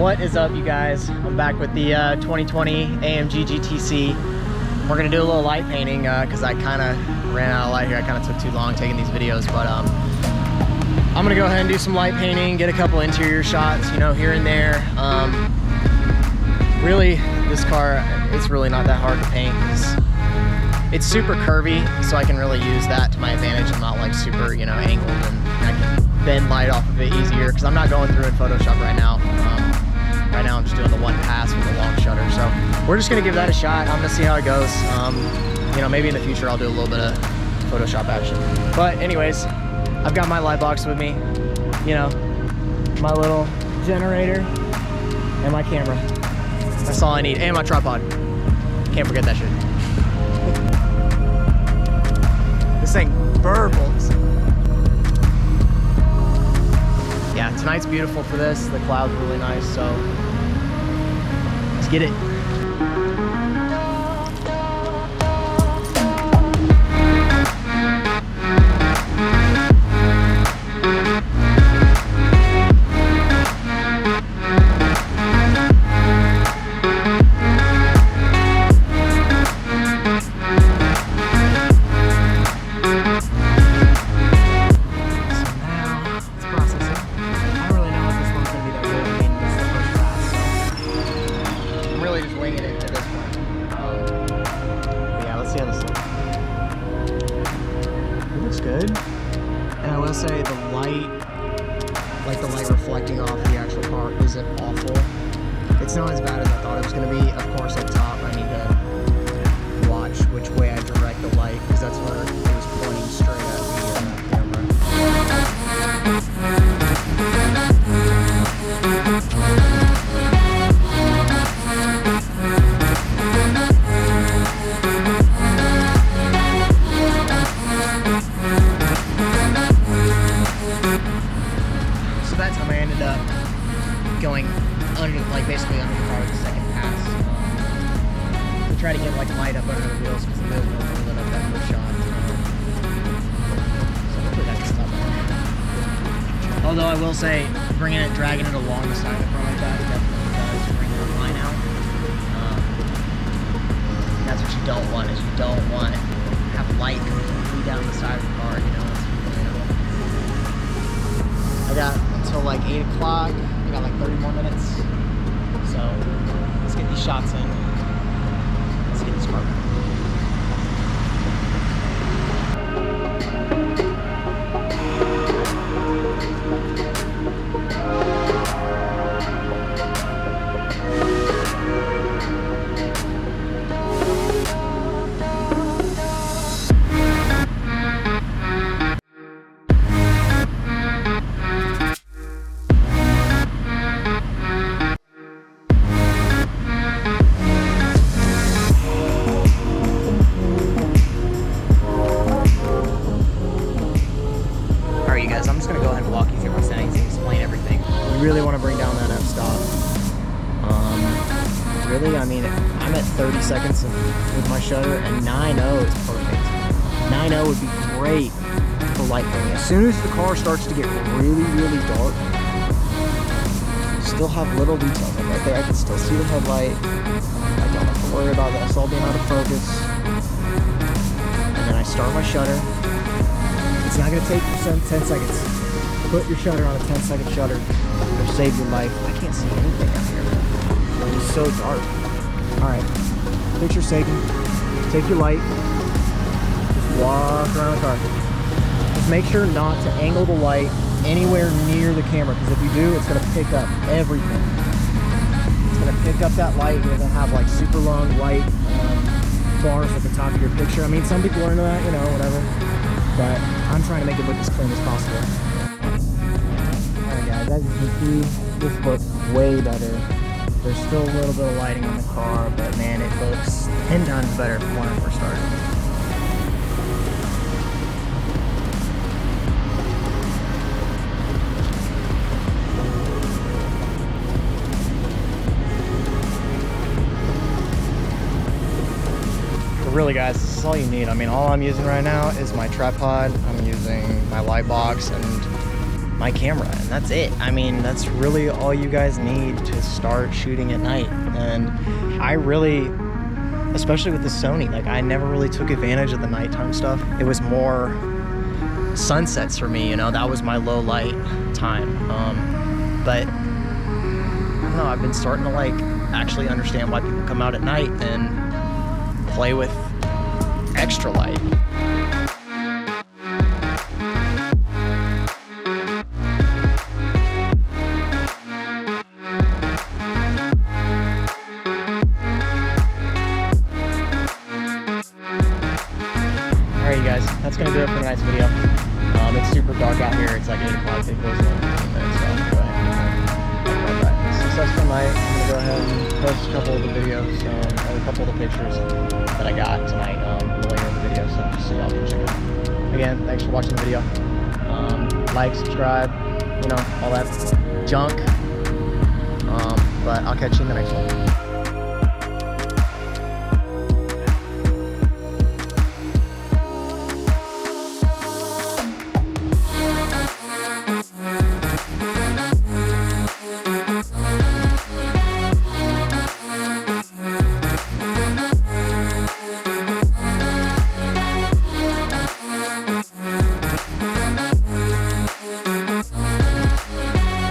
What is up, you guys? I'm back with the 2020 AMG GTC. We're gonna do a little light painting because I kind of ran out of light here. I kind of took too long taking these videos, but I'm gonna go ahead and do some light painting, get a couple interior shots, you know, here and there. Really, this car, it's really not that hard to paint. It's super curvy, so I can really use that to my advantage. I'm not like super, you know, angled, and I can bend light off of it easier because I'm not going through in Photoshop right now. Right now I'm just doing the one pass with a long shutter. So we're just gonna give that a shot. I'm gonna see how it goes. You know, maybe in the future I'll do a little bit of Photoshop action. But anyways, I've got my light box with me, you know, my little generator and my camera. That's all I need, and my tripod. Can't forget that shit. This thing burbles. Yeah, tonight's beautiful for this. The clouds are really nice, so let's get it. Say the light, like the light reflecting off the actual car, isn't awful. It's not as bad as I thought it was going to be. Of course, up top I need to watch which way I direct the light, because that's where it was pointing straight at the camera. Going under, like basically under the car with the second pass, to try to get like light up under the wheels, because the wheels won't really lit up that first shot. So hopefully that can stop it. Although I will say, dragging it along the side of the car like that definitely does bring the line out. That's what you don't want, is you don't want to have light completely down the side of the car, you know. I got until like 8 o'clock. I got like 30 more minutes. So let's get these shots in. Let's get this car back. I'm just going to go ahead and walk you through my settings and explain everything. You really want to bring down that f-stop. Really, I mean, I'm at 30 seconds with my shutter, and 9.0 is perfect. 9.0 would be great for light painting. As soon as the car starts to get really, really dark, still have little details. Like right there, I can still see the headlight. I don't have to worry about that all being out of focus. And then I start my shutter. It's not going to take 10 seconds. Put your shutter on a 10-second shutter. It'll save your life. I can't see anything out here. It's so dark. Alright. Picture's taken. Take your light. Just walk around the car. Just make sure not to angle the light anywhere near the camera, because if you do, it's going to pick up everything. It's going to pick up that light. You're going to have like super long white bars at the top of your picture. I mean, some people are into that, you know, whatever. But I'm trying to make it look as clean as possible. Alright guys, as you can see, this looks way better. There's still a little bit of lighting on the car, but man, it looks 10 times better from when I first started. Really guys, this is all you need. I mean, all I'm using right now is my tripod. I'm using my light box and my camera, and that's it. I mean, that's really all you guys need to start shooting at night. And I really, especially with the Sony, like I never really took advantage of the nighttime stuff. It was more sunsets for me, you know, that was my low light time. But I don't know, I've been starting to like actually understand why people come out at night and play with extra light. Alright you guys, that's going to do it for tonight's video. It's super dark out here. It's like 8 o'clock, they close in a minute, so I'm going to go ahead and successful night. I'm going to go ahead and post a couple of the videos, a couple of the pictures that I got tonight later in the video, so y'all can check it out. Again, thanks for watching the video. Like, subscribe, you know, all that junk. But I'll catch you in the next one.